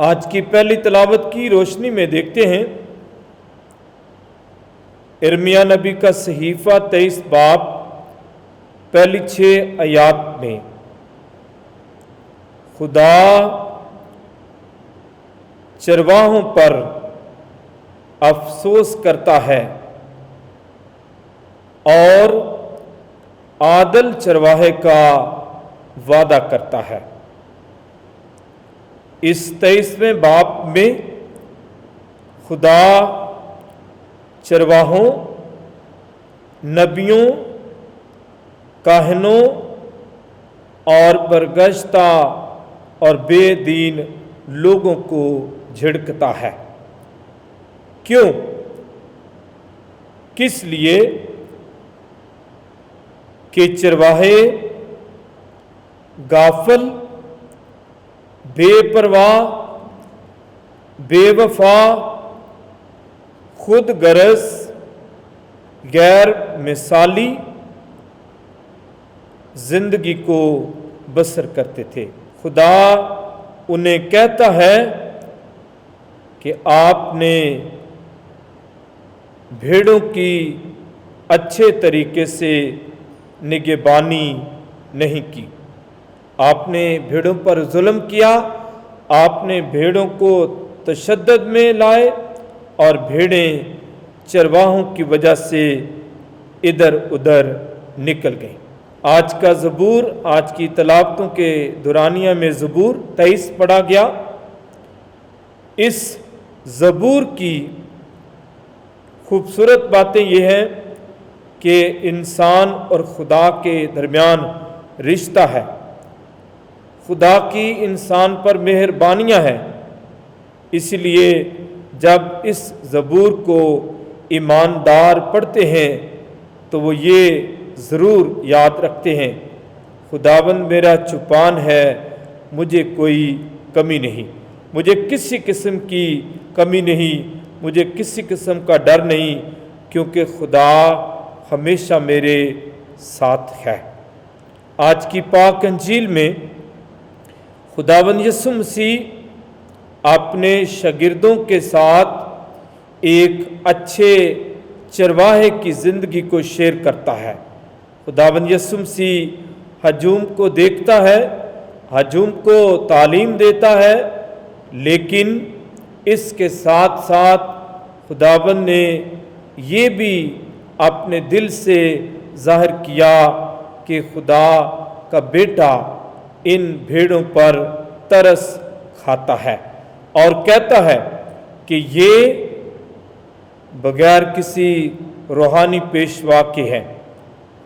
آج کی پہلی تلاوت کی روشنی میں دیکھتے ہیں ارمیہ نبی کا صحیفہ 23 باب پہلی 6 آیات میں خدا چرواہوں پر افسوس کرتا ہے اور عادل چرواہے کا وعدہ کرتا ہے۔ اس 23ویں باب میں خدا چرواہوں، نبیوں، کاہنوں اور برگشتہ اور بے دین لوگوں کو جھڑکتا ہے۔ کیوں؟ کس لیے کہ چرواہے غافل، بے پرواہ، بے وفا، خود غرض، غیر مثالی زندگی کو بسر کرتے تھے۔ خدا انہیں کہتا ہے کہ آپ نے بھیڑوں کی اچھے طریقے سے نگہبانی نہیں کی، آپ نے بھیڑوں پر ظلم کیا، آپ نے بھیڑوں کو تشدد میں لائے اور بھیڑیں چرواہوں کی وجہ سے ادھر ادھر نکل گئیں۔ آج کا زبور، آج کی تلاوتوں کے دورانیہ میں زبور 23 پڑھا گیا۔ اس زبور کی خوبصورت باتیں یہ ہیں کہ انسان اور خدا کے درمیان رشتہ ہے، خدا کی انسان پر مہربانیاں ہیں۔ اس لیے جب اس زبور کو ایماندار پڑھتے ہیں تو وہ یہ ضرور یاد رکھتے ہیں، خداوند میرا چوپان ہے، مجھے کوئی کمی نہیں، مجھے کسی قسم کی کمی نہیں، مجھے کسی قسم کا ڈر نہیں، کیونکہ خدا ہمیشہ میرے ساتھ ہے۔ آج کی پاک انجیل میں خداوند یسوع مسیح اپنے شاگردوں کے ساتھ ایک اچھے چرواہے کی زندگی کو شیئر کرتا ہے۔ خداوند یسوع مسیح ہجوم کو دیکھتا ہے، ہجوم کو تعلیم دیتا ہے، لیکن اس کے ساتھ ساتھ خداوند نے یہ بھی اپنے دل سے ظاہر کیا کہ خدا کا بیٹا ان بھیڑوں پر ترس کھاتا ہے اور کہتا ہے کہ یہ بغیر کسی روحانی پیشوا کے ہیں،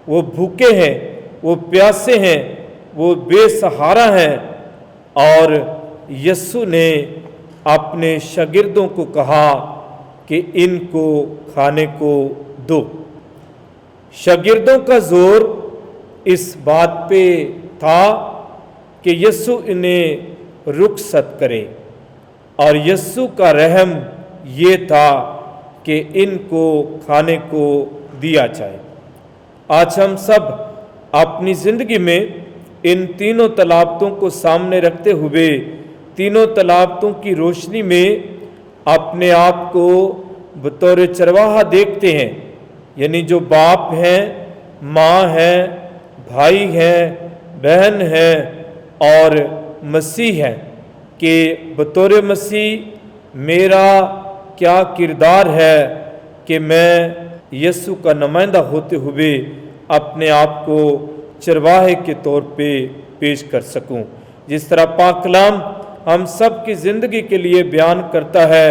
وہ بھوکے ہیں، وہ پیاسے ہیں، وہ بے سہارا ہیں، اور یسوع نے اپنے شاگردوں کو کہا کہ ان کو کھانے کو دو۔ شاگردوں کا زور اس بات پہ تھا کہ یسوع انہیں رخصت کرے، اور یسوع کا رحم یہ تھا کہ ان کو کھانے کو دیا جائے۔ آج ہم سب اپنی زندگی میں ان تینوں تلاوتوں کو سامنے رکھتے ہوئے تینوں تلاوتوں کی روشنی میں اپنے آپ کو بطور چرواہا دیکھتے ہیں، یعنی جو باپ ہیں، ماں ہیں، بھائی ہیں، بہن ہیں اور مسیح ہیں، کہ بطور مسیح میرا کیا کردار ہے کہ میں یسوع کا نمائندہ ہوتے ہوئے اپنے آپ کو چرواہے کے طور پہ پیش کر سکوں۔ جس طرح پاک کلام ہم سب کی زندگی کے لیے بیان کرتا ہے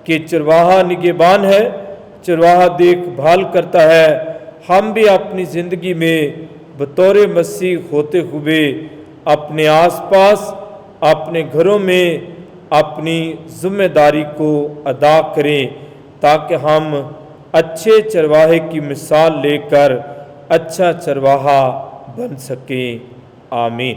کہ چرواہا نگہبان ہے، چرواہا دیکھ بھال کرتا ہے، ہم بھی اپنی زندگی میں بطور مسیح ہوتے ہوئے اپنے آس پاس، اپنے گھروں میں اپنی ذمہ داری کو ادا کریں، تاکہ ہم اچھے چرواہے کی مثال لے کر اچھا چرواہا بن سکیں۔ آمین۔